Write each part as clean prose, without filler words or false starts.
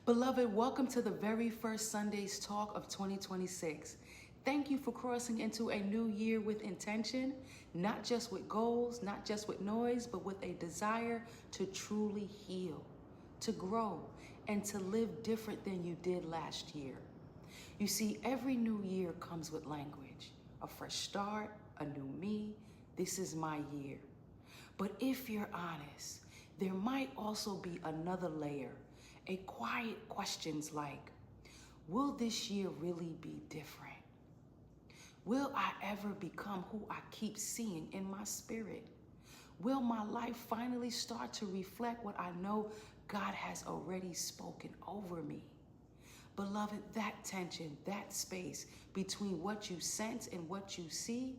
Beloved, welcome to the very first Sunday's Talk of 2026. Thank you for crossing into a new year with intention, not just with goals, not just with noise, but with a desire to truly heal, to grow, and to live different than you did last year. You see, every new year comes with language, a fresh start, a new me. This is my year. But if you're honest, there might also be another layer, a quiet questions like, will this year really be different? Will I ever become who I keep seeing in my spirit? Will my life finally start to reflect what I know God has already spoken over me? Beloved, that tension, that space between what you sense and what you see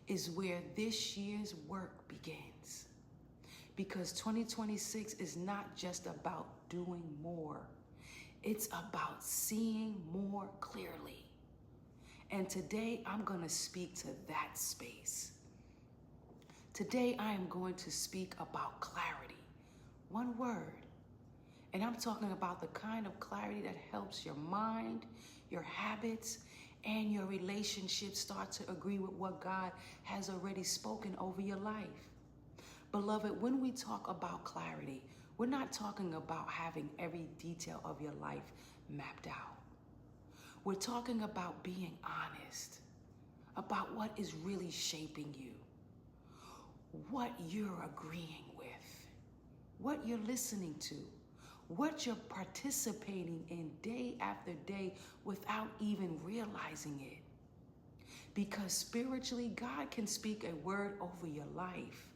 is where this year's work begins. Because 2026 is not just about doing more. It's about seeing more clearly. And today I'm going to speak to that space. Today I am going to speak about clarity. One word. And I'm talking about the kind of clarity that helps your mind, your habits, and your relationships start to agree with what God has already spoken over your life. Beloved, when we talk about clarity, we're not talking about having every detail of your life mapped out. We're talking about being honest about what is really shaping you, what you're agreeing with, what you're listening to, what you're participating in day after day without even realizing it. Because spiritually, God can speak a word over your life.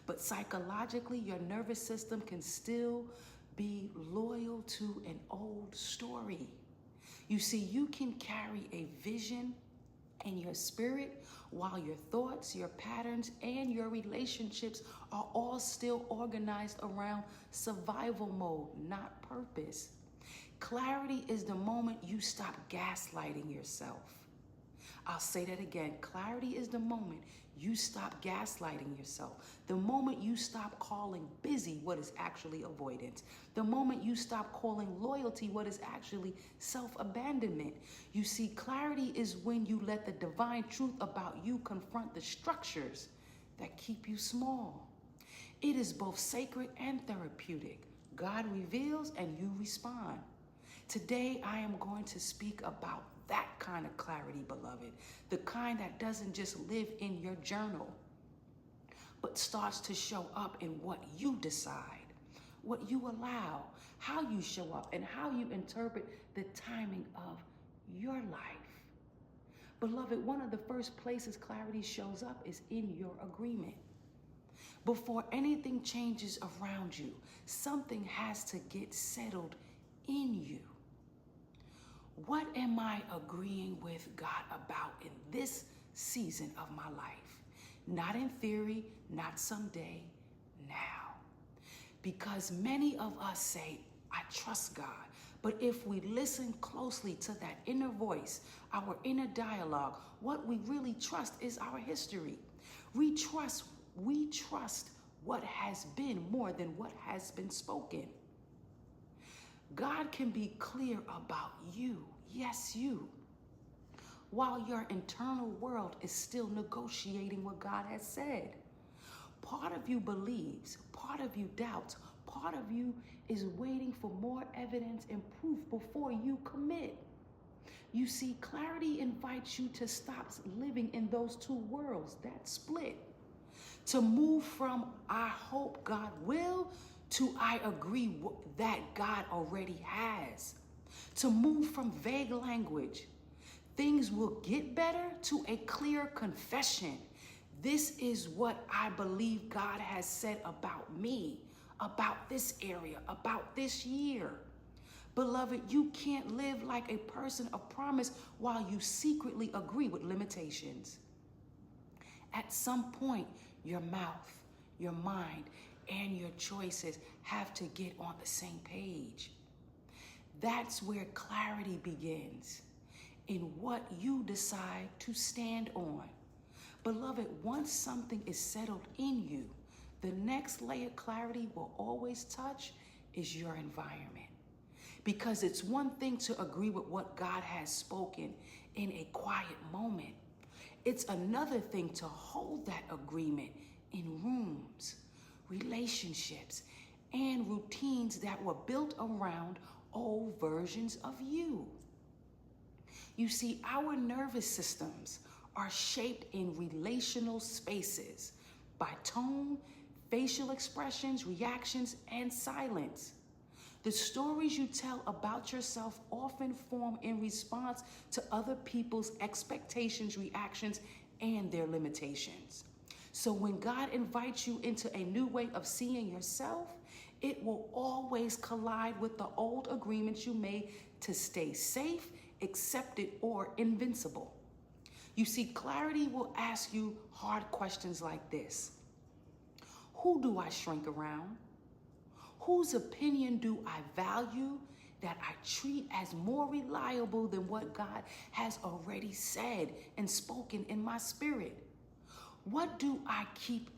But psychologically, your nervous system can still be loyal to an old story. You see, you can carry a vision in your spirit while your thoughts, your patterns, and your relationships are all still organized around survival mode, not purpose. Clarity is the moment you stop gaslighting yourself. I'll say that again. Clarity is the moment you stop gaslighting yourself. The moment you stop calling busy what is actually avoidance. The moment you stop calling loyalty what is actually self-abandonment. You see, clarity is when you let the divine truth about you confront the structures that keep you small. It is both sacred and therapeutic. God reveals and you respond. Today, I am going to speak about that kind of clarity, beloved. The kind that doesn't just live in your journal, but starts to show up in what you decide, what you allow, how you show up, and how you interpret the timing of your life. Beloved, one of the first places clarity shows up is in your agreement. Before anything changes around you, something has to get settled in you. What am I agreeing with God about in this season of my life? Not in theory, not someday, now. Because many of us say, I trust God. But if we listen closely to that inner voice, our inner dialogue, what we really trust is our history. We trust what has been more than what has been spoken. God can be clear about you, yes, you, while your internal world is still negotiating what God has said. Part of you believes, part of you doubts, part of you is waiting for more evidence and proof before you commit. You see, clarity invites you to stop living in those two worlds, that split. To move from I hope God will to I agree that God already has. To move from vague language, things will get better, to a clear confession. This is what I believe God has said about me, about this area, about this year. Beloved, you can't live like a person of promise while you secretly agree with limitations. At some point, your mouth, your mind, and your choices have to get on the same page. That's where clarity begins, in what you decide to stand on. Beloved, once something is settled in you, the next layer of clarity will always touch is your environment. Because it's one thing to agree with what God has spoken in a quiet moment. It's another thing to hold that agreement in rooms, relationships, and routines that were built around old versions of you. You see, our nervous systems are shaped in relational spaces by tone, facial expressions, reactions, and silence. The stories you tell about yourself often form in response to other people's expectations, reactions, and their limitations. So when God invites you into a new way of seeing yourself, it will always collide with the old agreements you made to stay safe, accepted, or invincible. You see, clarity will ask you hard questions like this. Who do I shrink around? Whose opinion do I value that I treat as more reliable than what God has already said and spoken in my spirit? What do I keep,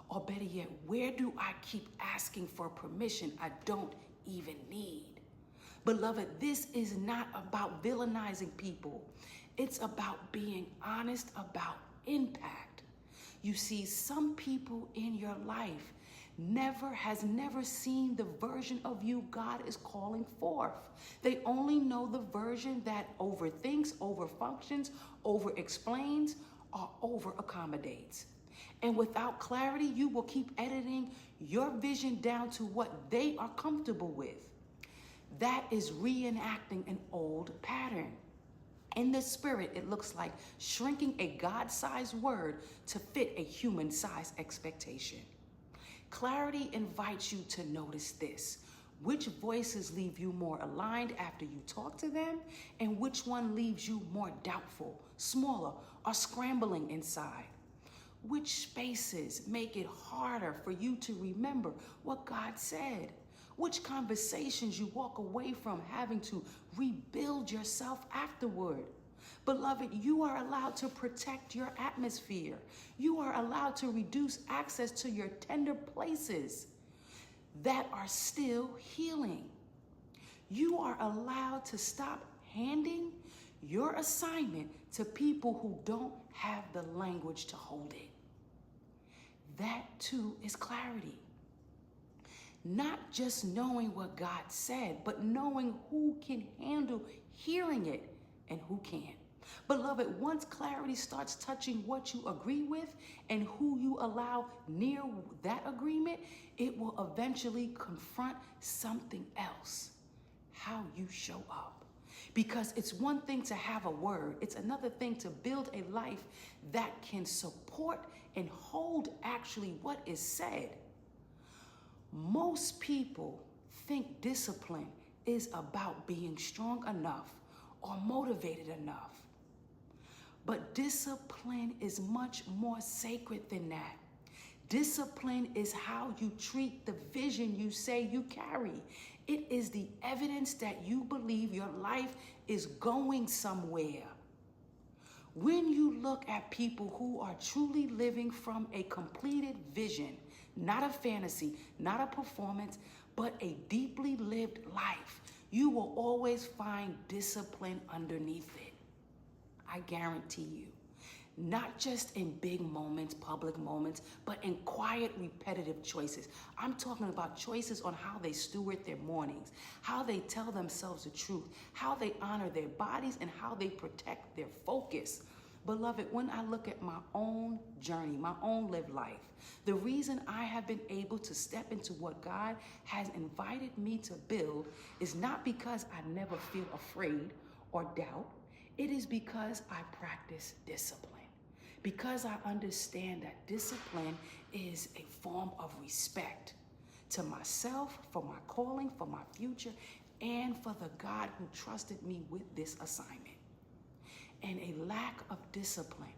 or better yet, where do I keep asking for permission I don't even need? Beloved, this is not about villainizing people. It's about being honest about impact. You see, some people in your life has never seen the version of you God is calling forth. They only know the version that overthinks, overfunctions, overexplains, or overaccommodates. And without clarity, you will keep editing your vision down to what they are comfortable with. That is reenacting an old pattern. In the spirit, it looks like shrinking a God-sized word to fit a human-sized expectation. Clarity invites you to notice this. Which voices leave you more aligned after you talk to them, and which one leaves you more doubtful, smaller, or scrambling inside? Which spaces make it harder for you to remember what God said? Which conversations you walk away from having to rebuild yourself afterward? Beloved, you are allowed to protect your atmosphere. You are allowed to reduce access to your tender places that are still healing. You are allowed to stop handing your assignment to people who don't have the language to hold it. That too is clarity. Not just knowing what God said, but knowing who can handle hearing it and who can't. Beloved, once clarity starts touching what you agree with and who you allow near that agreement, it will eventually confront something else, how you show up. Because it's one thing to have a word, it's another thing to build a life that can support and hold actually what is said. Most people think discipline is about being strong enough or motivated enough. But discipline is much more sacred than that. Discipline is how you treat the vision you say you carry. It is the evidence that you believe your life is going somewhere. When you look at people who are truly living from a completed vision, not a fantasy, not a performance, but a deeply lived life, you will always find discipline underneath it. I guarantee you. Not just in big moments, public moments, but in quiet, repetitive choices. I'm talking about choices on how they steward their mornings, how they tell themselves the truth, how they honor their bodies, and how they protect their focus. Beloved, when I look at my own journey, my own lived life, the reason I have been able to step into what God has invited me to build is not because I never feel afraid or doubt. It is because I practice discipline. Because I understand that discipline is a form of respect to myself, for my calling, for my future, and for the God who trusted me with this assignment. And a lack of discipline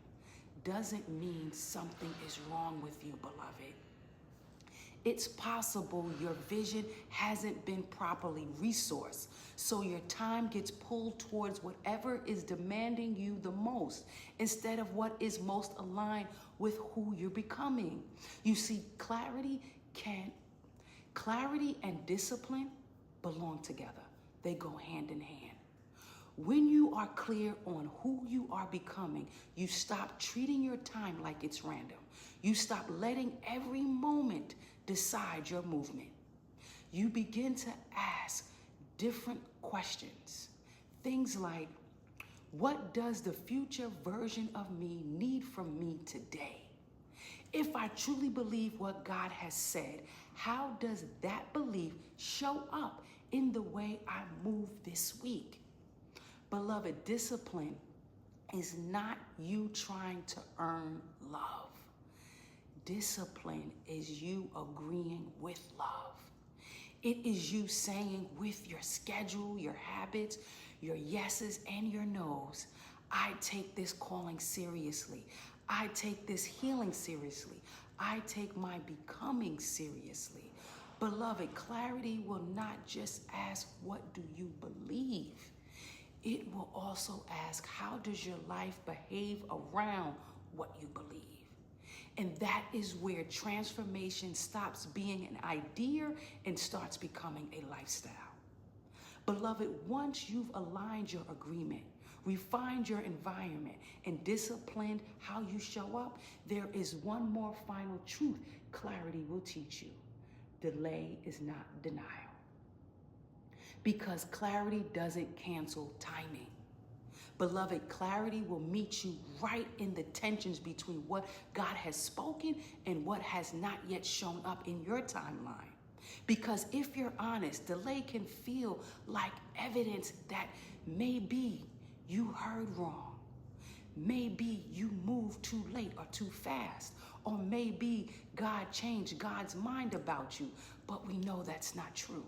doesn't mean something is wrong with you, beloved. It's possible your vision hasn't been properly resourced, so your time gets pulled towards whatever is demanding you the most instead of what is most aligned with who you're becoming. You see, clarity and discipline belong together. they go hand in hand. When you are clear on who you are becoming, you stop treating your time like it's random. You stop letting every moment decide your movement. You begin to ask different questions. Things like, what does the future version of me need from me today? If I truly believe what God has said, how does that belief show up in the way I move this week? Beloved, discipline is not you trying to earn love. Discipline is you agreeing with love. It is you saying with your schedule, your habits, your yeses and your nos, I take this calling seriously. I take this healing seriously. I take my becoming seriously. Beloved, clarity will not just ask, what do you believe? It will also ask, how does your life behave around what you believe? And that is where transformation stops being an idea and starts becoming a lifestyle. Beloved, once you've aligned your agreement, refined your environment, and disciplined how you show up, there is one more final truth clarity will teach you. Delay is not denial. Because clarity doesn't cancel timing. Beloved, clarity will meet you right in the tensions between what God has spoken and what has not yet shown up in your timeline. Because if you're honest, delay can feel like evidence that maybe you heard wrong. Maybe you moved too late or too fast. Or maybe God changed God's mind about you. But we know that's not true.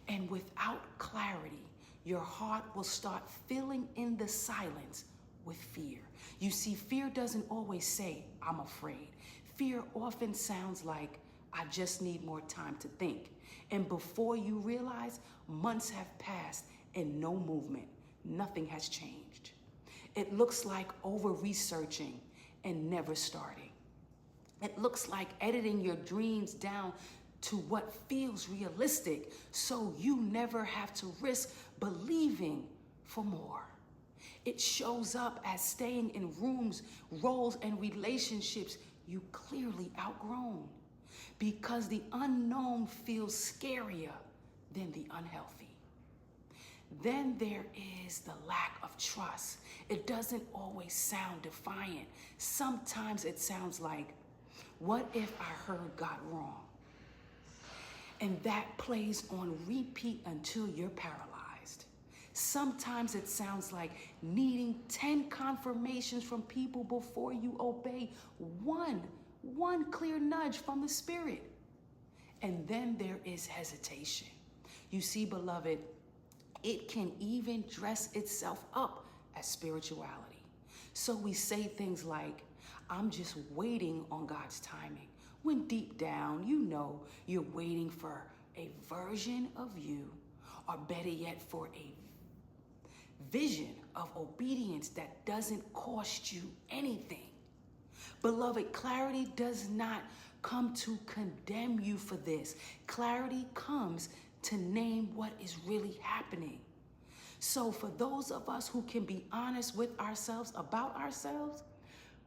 And without clarity, your heart will start filling in the silence with fear. You see, fear doesn't always say, I'm afraid. Fear often sounds like, I just need more time to think. And before you realize, months have passed and no movement. Nothing has changed. It looks like over-researching and never starting. It looks like editing your dreams down to what feels realistic so you never have to risk believing for more. It shows up as staying in rooms, roles, and relationships you clearly outgrown because the unknown feels scarier than the unhealthy. Then there is the lack of trust. It doesn't always sound defiant. Sometimes it sounds like, what if I heard God wrong? And that plays on repeat until you're paralyzed. Sometimes it sounds like needing 10 confirmations from people before you obey one clear nudge from the Spirit. And then there is hesitation. You see, beloved, it can even dress itself up as spirituality. So we say things like, I'm just waiting on God's timing. When deep down, you know you're waiting for a version of you, or better yet, for a vision of obedience that doesn't cost you anything. Beloved, clarity does not come to condemn you for this. Clarity comes to name what is really happening. So for those of us who can be honest with ourselves about ourselves,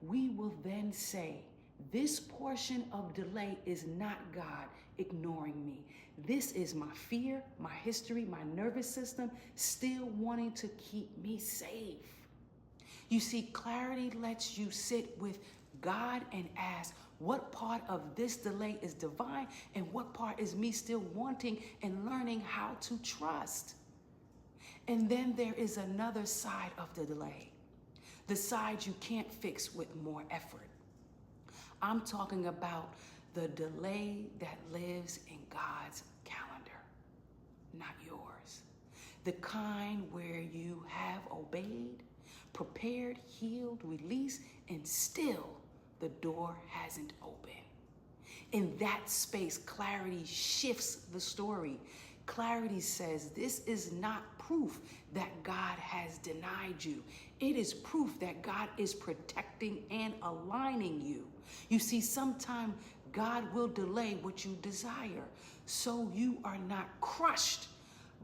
we will then say, this portion of delay is not God ignoring me. This is my fear, my history, my nervous system still wanting to keep me safe. You see, clarity lets you sit with God and ask, what part of this delay is divine and what part is me still wanting and learning how to trust? And then there is another side of the delay, the side you can't fix with more effort. I'm talking about the delay that lives in God's calendar, not yours. The kind where you have obeyed, prepared, healed, released, and still the door hasn't opened. In that space, clarity shifts the story. Clarity says this is not proof that God has denied you. It is proof that God is protecting and aligning you. You see, sometimes God will delay what you desire so you are not crushed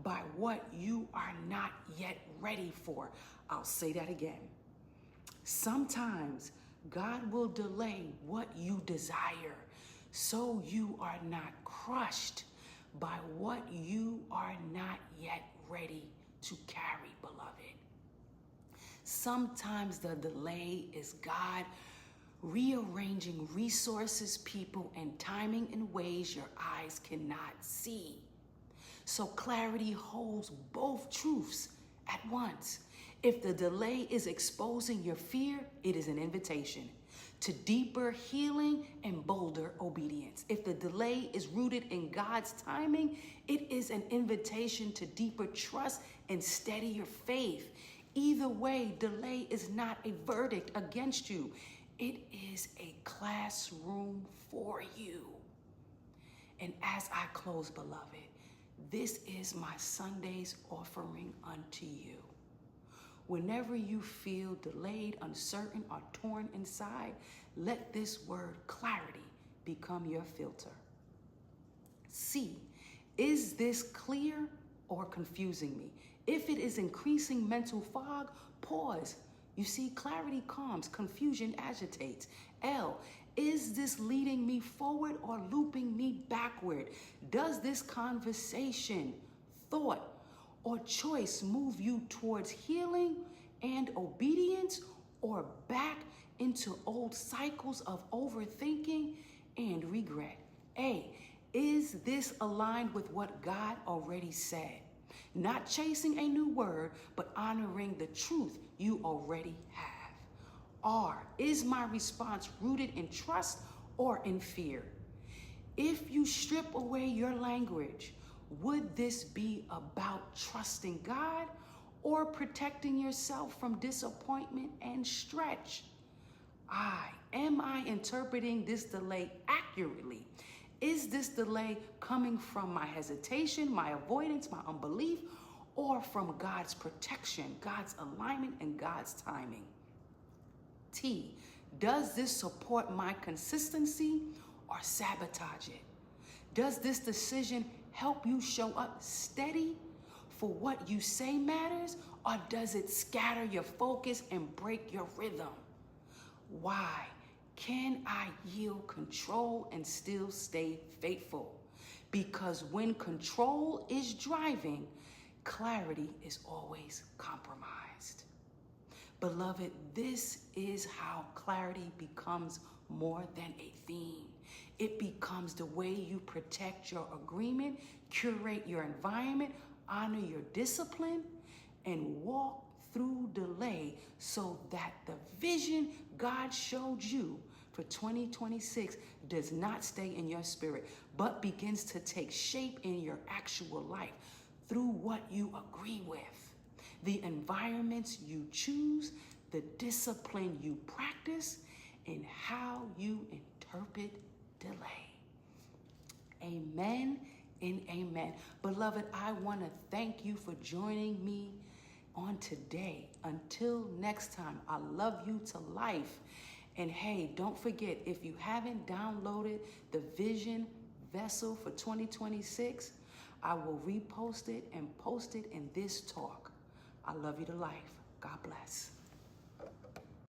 by what you are not yet ready for. I'll say that again. Sometimes God will delay what you desire so you are not crushed by what you are not yet ready to carry, beloved. Sometimes the delay is God rearranging resources, people, and timing in ways your eyes cannot see. So clarity holds both truths at once. If the delay is exposing your fear, it is an invitation to deeper healing and bolder obedience. If the delay is rooted in God's timing, it is an invitation to deeper trust and steadier faith. Either way, delay is not a verdict against you. It is a classroom for you. And as I close, beloved, this is my Sunday's offering unto you. Whenever you feel delayed, uncertain, or torn inside, let this word clarity become your filter. C, is this clear or confusing me? If it is increasing mental fog, pause. You see, clarity calms, confusion agitates. L, is this leading me forward or looping me backward? Does this conversation, thought, or choice move you towards healing and obedience or back into old cycles of overthinking and regret? A, is this aligned with what God already said? Not chasing a new word, but honoring the truth you already have. R, is my response rooted in trust or in fear? If you strip away your language, would this be about trusting God or protecting yourself from disappointment and stretch? Am I interpreting this delay accurately? Is this delay coming from my hesitation, my avoidance, my unbelief, or from God's protection, God's alignment, and God's timing? T, does this support my consistency or sabotage it? Does this decision help you show up steady for what you say matters, or does it scatter your focus and break your rhythm? Why? Can I yield control and still stay faithful? Because when control is driving, clarity is always compromised. Beloved, this is how clarity becomes more than a theme. It becomes the way you protect your agreement, curate your environment, honor your discipline, and walk through delay so that the vision God showed you for 2026 does not stay in your spirit, but begins to take shape in your actual life through what you agree with, the environments you choose, the discipline you practice, and how you interpret delay. Amen and amen. Beloved, I want to thank you for joining me on today. Until next time, I love you to life. And hey, don't forget, if you haven't downloaded the Vision Vessel for 2026, I will repost it and post it in this talk. I love you to life. God bless.